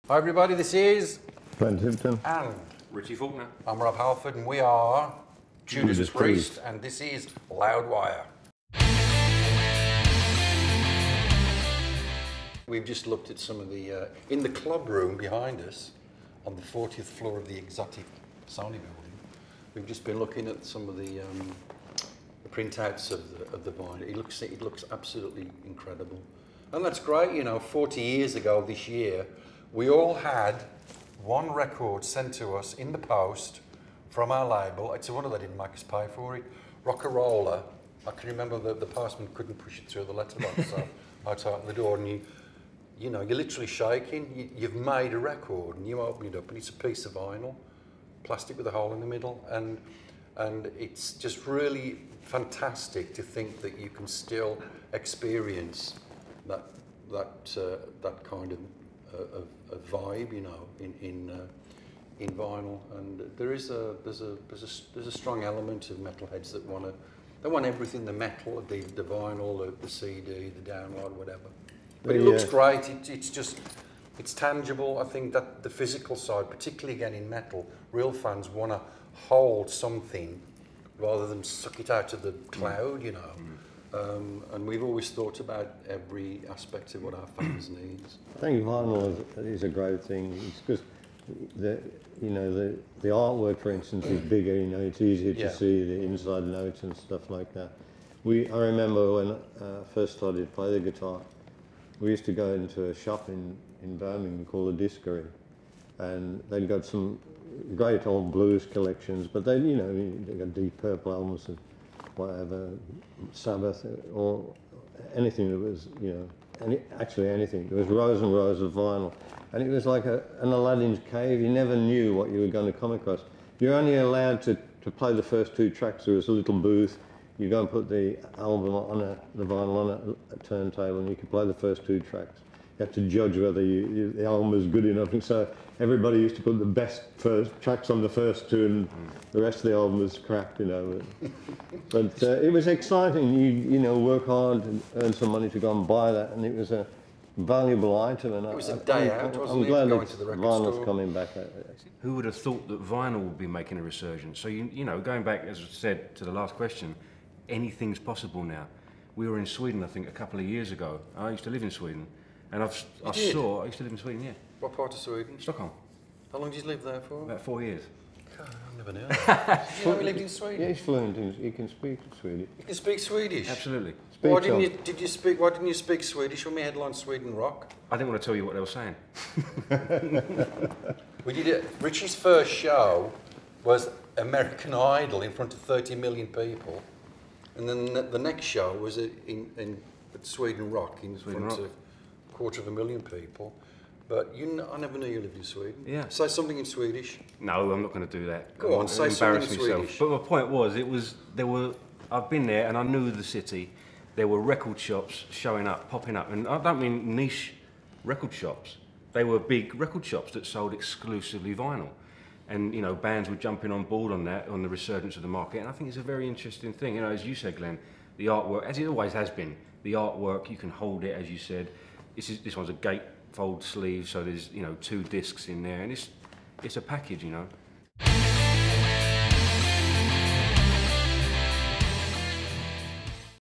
Hi everybody, this is Glenn Tipton and Richie Faulkner. I'm Rob Halford and we are Judas Judas Priest Priest. and this is Loudwire. We've just looked at some of the, in the club room behind us on the 40th floor of the exotic Sony building, we've just been looking at some of the printouts of the vinyl. It looks absolutely incredible. And that's great, you know, 40 years ago this year, we all had one record sent to us in the post from our label. It's a wonder they didn't make us pay for it. Rock-a-roller. I can remember the postman couldn't push it through the letterbox, so I opened the door and you know, you're literally shaking. You've made a record and you open it up and it's a piece of vinyl, plastic with a hole in the middle, and it's just really fantastic to think that you can still experience that kind of vibe, you know, in vinyl. And there's a strong element of metalheads that want everything: the metal, the vinyl, the CD, the download, whatever. But it looks great. It's tangible. I think that the physical side, particularly again in metal, real fans want to hold something rather than suck it out of the cloud, you know. And we've always thought about every aspect of what our fans need. I think vinyl is a great thing. It's because the artwork, for instance, is bigger. You know, it's easier to see the inside notes and stuff like that. I remember when I first started to play the guitar, we used to go into a shop in Birmingham called the Discovery, and they'd got some great old blues collections, but they got Deep Purple albums and whatever, Sabbath, or anything that was, actually anything. There was rows and rows of vinyl, and it was like an Aladdin's cave. You never knew what you were going to come across. You're only allowed to play the first two tracks. There was a little booth. You go and put the album on the vinyl on a turntable, and you could play the first two tracks. You have to judge whether the album was good enough, and so everybody used to put the best first tracks on the first two, and the rest of the album was crap, you know. But it was exciting. You work hard and earn some money to go and buy that, and it was a valuable item. And it was a day out, wasn't it? I'm glad that vinyl's coming back. Who would have thought that vinyl would be making a resurgence? So you know, going back, as I said to the last question, anything's possible now. We were in Sweden, I think, a couple of years ago. I used to live in Sweden. And I used to live in Sweden, yeah. What part of Sweden? Stockholm. How long did you live there for? About 4 years. God, I never knew that. Did you know you lived in Sweden? Yeah, he's fluent. He can speak Swedish. You can speak Swedish? Absolutely. Why didn't you speak Swedish when we headlined Sweden Rock? I didn't want to tell you what they were saying. We did it. Richie's first show was American Idol in front of 30 million people. And then the next show was at Sweden Rock in front of 250,000 people. But I never knew you lived in Sweden. Yeah. Say something in Swedish. No, I'm not going to do that. Go on, say something in Swedish. But my point was, I've been there and I knew the city. There were record shops showing up, popping up. And I don't mean niche record shops. They were big record shops that sold exclusively vinyl. And, you know, bands were jumping on board on that, on the resurgence of the market. And I think it's a very interesting thing. You know, as you said, Glenn, the artwork, as it always has been, the artwork, you can hold it, as you said. This one's a gatefold sleeve, so there's, 2 discs in there. And it's a package, you know.